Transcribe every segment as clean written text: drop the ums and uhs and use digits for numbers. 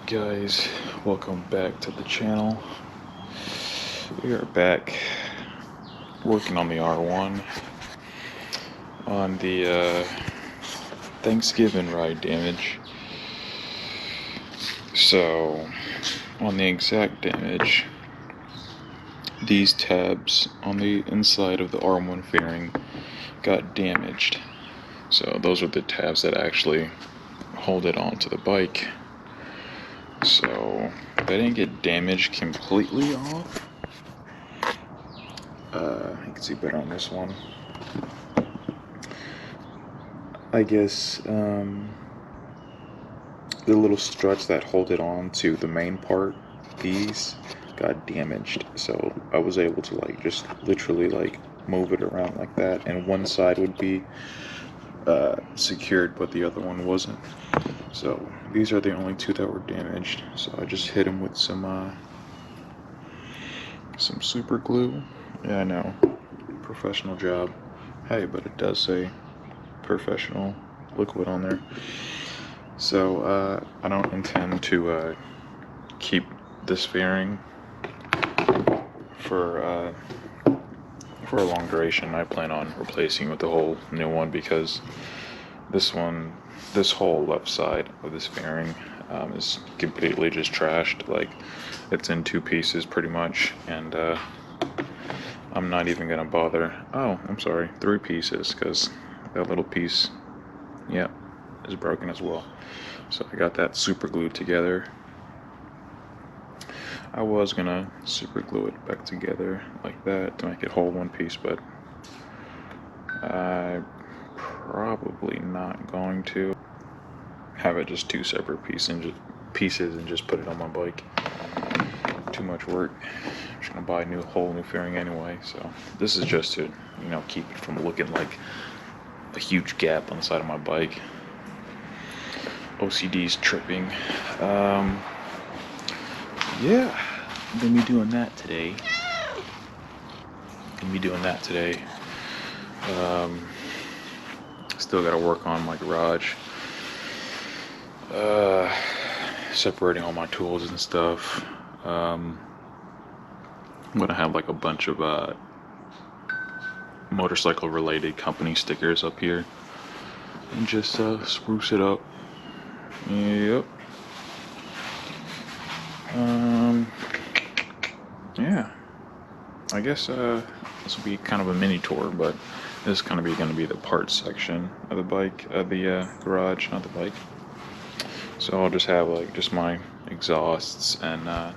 Guys, welcome back to the channel. We are back working on the R1 on the Thanksgiving ride damage. So on the exact damage, these tabs on the inside of the R1 fairing got damaged. So those are the tabs that actually hold it onto the bike. So they didn't get damaged completely off. You can see better on this one. I guess the little struts that hold it on to the main part, these got damaged. So I was able to just literally move it around like that, and one side would be secured, but the other one wasn't. So these are the only two that were damaged. So I just hit them with some super glue. Yeah, I know, professional job. Hey, but it does say professional liquid on there. So I don't intend to keep this fairing for a long duration. I plan on replacing with a whole new one, because this whole left side of this fairing is completely just trashed. Like, it's in two pieces pretty much, and I'm not even gonna bother. Oh, I'm sorry, three pieces, because that little piece, yeah, is broken as well. So I got that super glued together. I was gonna super glue it back together like that to make it whole one piece, but I probably not going to have it just two separate pieces and just put it on my bike. Too much work. I'm just gonna buy a whole new fairing anyway. So this is just to, keep it from looking like a huge gap on the side of my bike. OCD's tripping. Yeah, I'm gonna be doing that today. Still gotta work on my garage. Separating all my tools and stuff. I'm gonna have a bunch of motorcycle related company stickers up here and just spruce it up. Yep. Yeah, I guess this will be kind of a mini tour, but this is going to be the parts section of the bike, of the garage, not the bike. So I'll just have just my exhausts and I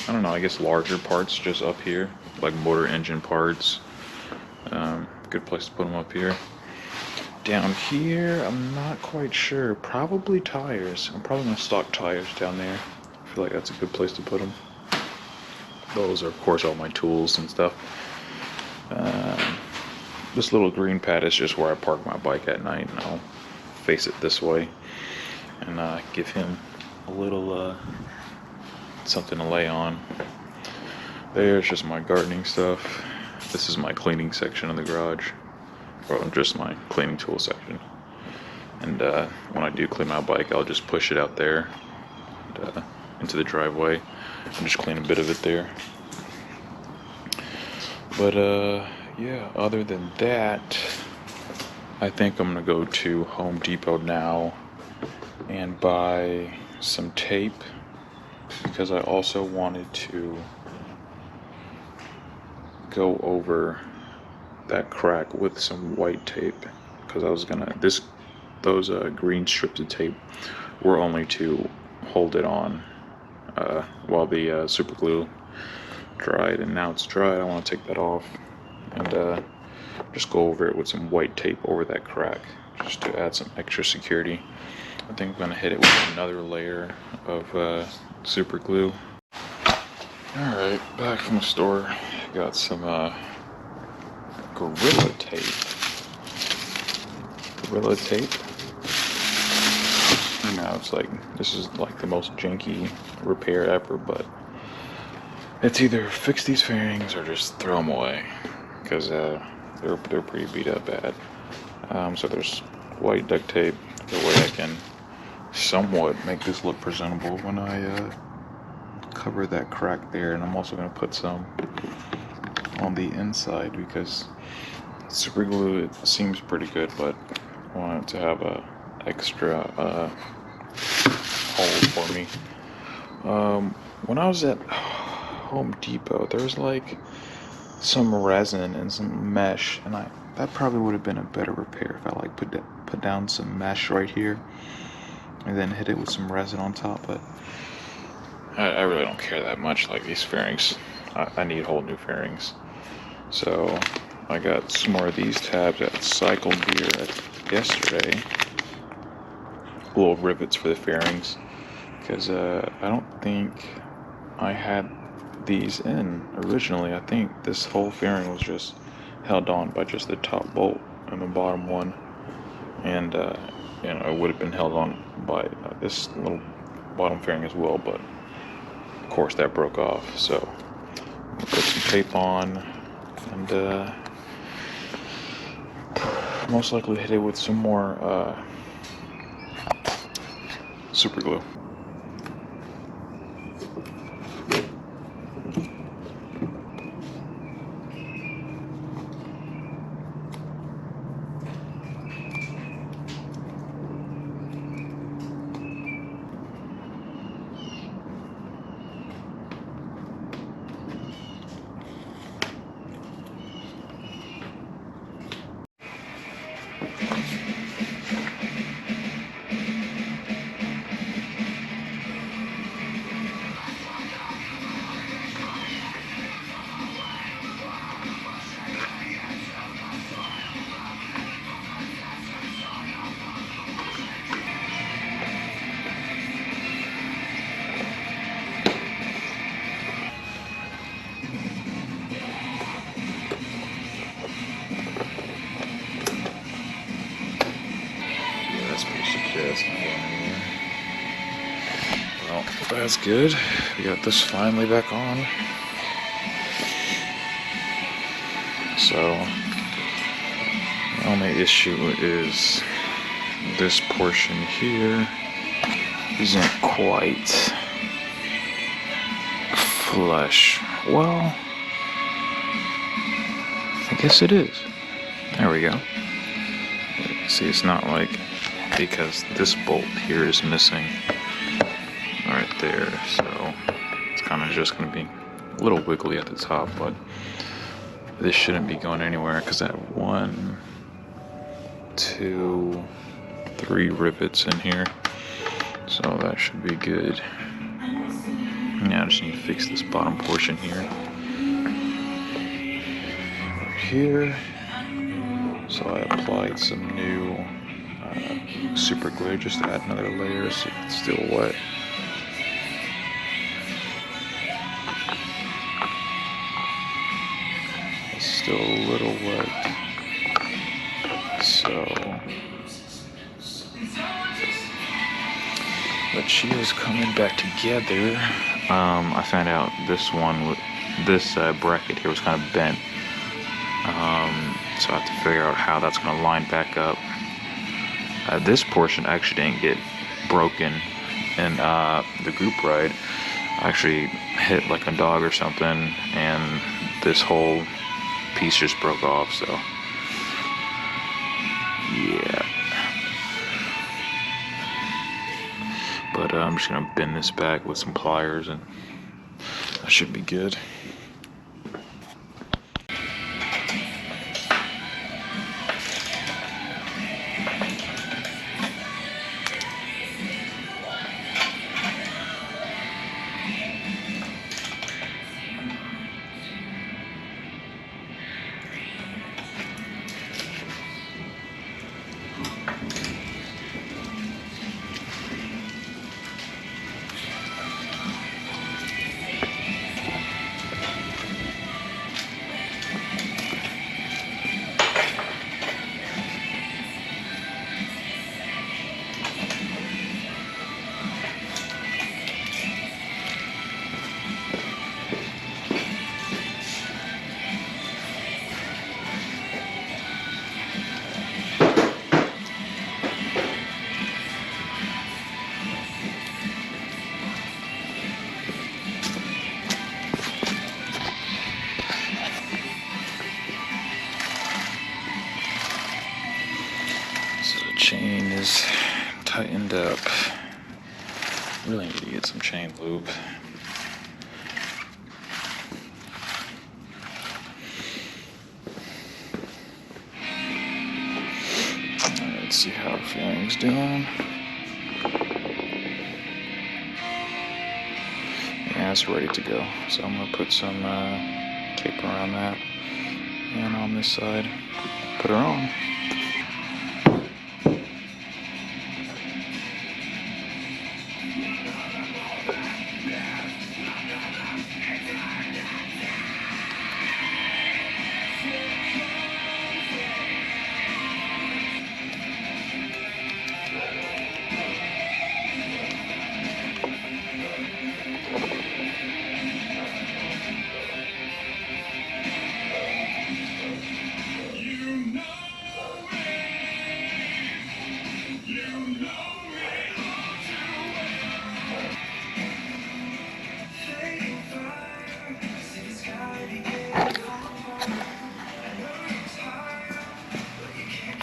don't know, I guess larger parts just up here, like motor engine parts. Good place to put them up here. Down here, I'm not quite sure. Probably tires. I'm probably going to stock tires down there. I feel like that's a good place to put them. Those are, of course, all my tools and stuff. This little green pad is just where I park my bike at night, and I'll face it this way and give him a little something to lay on. There's just my gardening stuff. This is my cleaning section of the garage, or just my cleaning tool section. And when I do clean my bike, I'll just push it out there and, into the driveway and just clean a bit of it there. But yeah, other than that, I think I'm gonna go to Home Depot now and buy some tape, because I also wanted to go over that crack with some white tape, because I was gonna those green strips of tape were only to hold it on while the super glue dried, and now it's dried. I want to take that off and just go over it with some white tape over that crack, just to add some extra security. I think I'm gonna hit it with another layer of super glue. Alright, back from the store. Got some Gorilla Tape. Gorilla Tape. I know, this is the most janky repair ever, but it's either fix these fairings or just throw them away, because they're pretty beat up bad. So there's white duct tape, the way I can somewhat make this look presentable when I cover that crack there. And I'm also going to put some on the inside because super glue, it seems pretty good, but I want it to have a extra hole for me. When I was at Home Depot, there was like some resin and some mesh, and that probably would have been a better repair if I like put down some mesh right here and then hit it with some resin on top. But I really don't care that much. Like these fairings, I need whole new fairings. So I got some more of these tabs at Cycle Gear yesterday. Little rivets for the fairings, because I don't think I had these in originally. I think this whole fairing was just held on by just the top bolt and the bottom one, and it would have been held on by this little bottom fairing as well, but of course that broke off. So I'm gonna put some tape on and most likely hit it with some more super glue. That's pretty secure. That's not going anywhere. Well, that's good. We got this finally back on. So, the only issue is this portion here isn't quite flush. Well, I guess it is. There we go. See, it's not like, because this bolt here is missing right there, so it's kind of just going to be a little wiggly at the top, but this shouldn't be going anywhere because I have 1, 2, 3 rivets in here, so that should be good. Now I just need to fix this bottom portion here. Right here. So I applied some new super glue just to add another layer so it's still wet. It's still a little wet. So but she is coming back together. I found out this bracket here was kind of bent. So I have to figure out how that's going to line back up. This portion actually didn't get broken in the group ride. I actually hit like a dog or something, and this whole piece just broke off, so yeah. But I'm just going to bend this back with some pliers, and that should be good. tightened up. Really need to get some chain lube. Let's see how the fairing's doing. Yeah, it's ready to go. So I'm gonna put some tape around that, and on this side, put her on.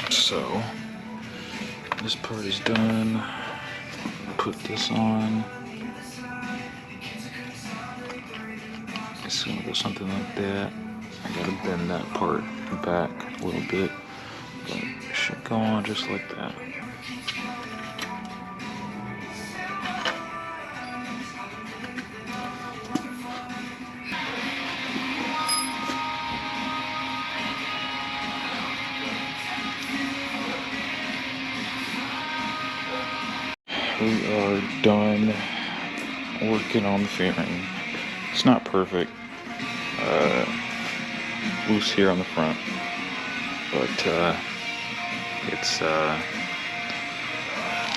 So this part is done. Put this on. It's gonna go something like that. I gotta bend that part back a little bit, but it should go on just like that. We are done working on the fairing. It's not perfect. Loose here on the front, but it's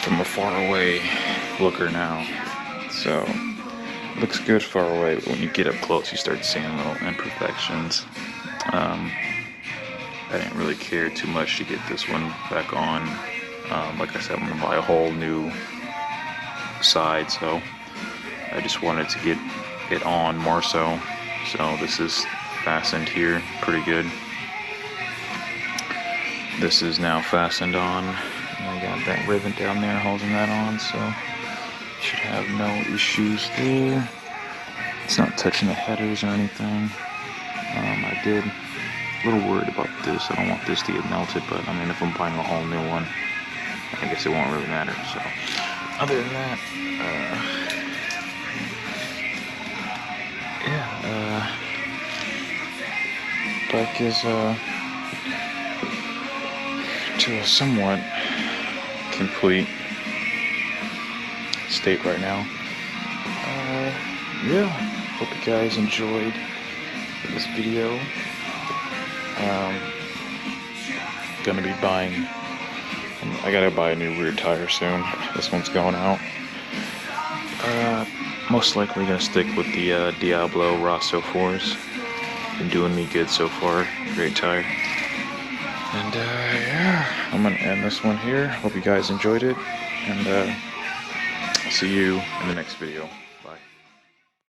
from a far away looker now. So it looks good far away, but when you get up close, you start seeing little imperfections. I didn't really care too much to get this one back on. Like I said, I'm gonna buy a whole new side, so I just wanted to get it on more so. So this is fastened here pretty good. This is now fastened on, and I got that ribbon down there holding that on, so should have no issues there. It's not touching the headers or anything. I did a little worried about this. I don't want this to get melted, but I mean, if I'm buying a whole new one, I guess it won't really matter. So other than that, bike is to a somewhat complete state right now. Yeah, hope you guys enjoyed this video. Gonna be buying, I gotta buy a new rear tire soon. This one's going out. Most likely gonna stick with the Diablo Rosso 4s. Been doing me good so far. Great tire. And yeah, I'm gonna end this one here. Hope you guys enjoyed it, and see you in the next video.